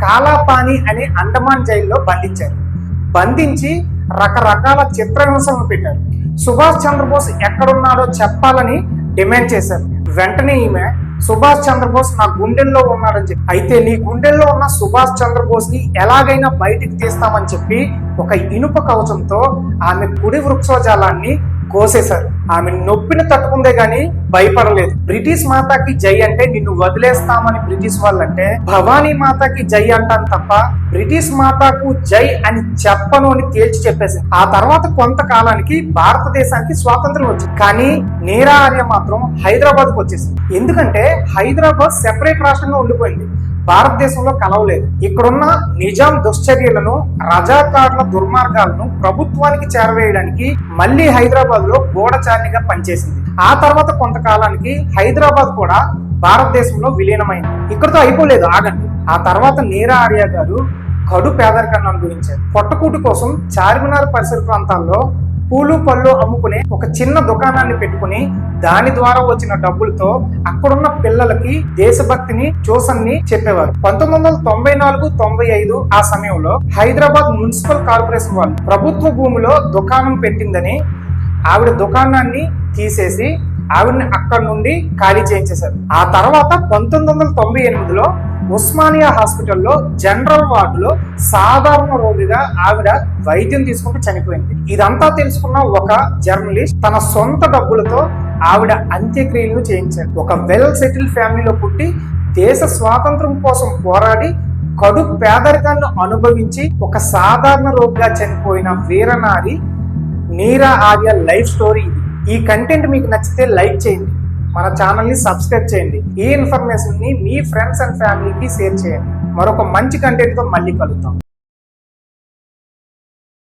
కాలాపాని అనే అండమాన్ జైల్లో బంధించారు. బంధించి రకరకాల చిత్రహింసలను పెట్టారు. సుభాష్ చంద్రబోస్ ఎక్కడున్నాడో చెప్పాలని డిమాండ్ చేశారు. వెంటనే ఈమె సుభాష్ చంద్రబోస్ నా గుండెల్లో ఉన్నాడని చెప్పి, అయితే నీ గుండెల్లో ఉన్న సుభాష్ చంద్రబోస్ ని ఎలాగైనా బయటికి తీస్తామని చెప్పి ఒక ఇనుప కవచంతో ఆమె కుడి వృక్షోజాలాన్ని కోసేశారు. ఆమె నొప్పిని తట్టుకుందే గాని భయపడలేదు. బ్రిటిష్ మాతాకి జై అంటే నిన్ను వదిలేస్తామని బ్రిటిష్ వాళ్ళంటే భవానీ మాతాకి జై అంటాను తప్ప బ్రిటిష్ మాతాకు జై అని చెప్పను అని తేల్చి చెప్పేసింది. ఆ తర్వాత కొంతకాలానికి భారతదేశానికి స్వాతంత్రం వచ్చింది. కానీ నీరా ఆర్య మాత్రం హైదరాబాద్ కు వచ్చేసింది. ఎందుకంటే హైదరాబాద్ సెపరేట్ రాష్ట్రంగా ఉండిపోయింది, భారతదేశంలో కలవలేదు. ఇక్కడున్న నిజాం దుశ్చర్యలను, రజాకార్ల దుర్మార్గాలను ప్రభుత్వానికి చేరవేయడానికి మళ్లీ హైదరాబాద్ లో గూఢచారినిగా పనిచేసింది. ఆ తర్వాత కొంతకాలానికి హైదరాబాద్ కూడా భారతదేశంలో విలీనమైంది. ఇక్కడితో అయిపోలేదు, ఆగండి. ఆ తర్వాత నీరా ఆర్య గారు కడు పేదరికాన్ని అనుభవించారు. పొట్టకూటి కోసం చార్మినార్ పరిసర ప్రాంతాల్లో పూలు పళ్ళు అమ్ముకునే ఒక చిన్న దుకాణాన్ని పెట్టుకుని దాని ద్వారా వచ్చిన డబ్బులతో అక్కడున్న పిల్లలకి దేశభక్తిని ట్యూషన్ని చెప్పేవారు. 1994-95 ఆ సమయంలో హైదరాబాద్ మున్సిపల్ కార్పొరేషన్ వాళ్ళు ప్రభుత్వ భూమిలో దుకాణం పెట్టిందని ఆవిడ దుకాణాన్ని తీసేసి ఆవిడని అక్కడి నుండి ఖాళీ చేయించేశారు. ఆ తర్వాత 1998లో ఉస్మానియా హాస్పిటల్లో జనరల్ వార్డులో సాధారణ రోగిగా ఆవిడ వైద్యం తీసుకుంటూ చనిపోయింది. ఇదంతా తెలుసుకున్న ఒక జర్నలిస్ట్ తన సొంత డబ్బులతో ఆవిడ అంత్యక్రియలను చేయించారు. ఒక వెల్ సెటిల్ ఫ్యామిలీలో పుట్టి దేశ స్వాతంత్రం కోసం పోరాడి కడు పేదరికాన్ని అనుభవించి ఒక సాధారణ రోగిగా చనిపోయిన వీరనారి నీరా ఆర్య లైఫ్ స్టోరీ ఇది. ఈ కంటెంట్ మీకు నచ్చితే లైక్ చేయండి, మన ఛానల్ ని సబ్స్క్రైబ్ చేయండి, ఈ ఇన్ఫర్మేషన్ ని మీ ఫ్రెండ్స్ అండ్ ఫ్యామిలీకి షేర్ చేయండి. మరొక మంచి కంటెంట్ తో మళ్ళీ కలుద్దాం.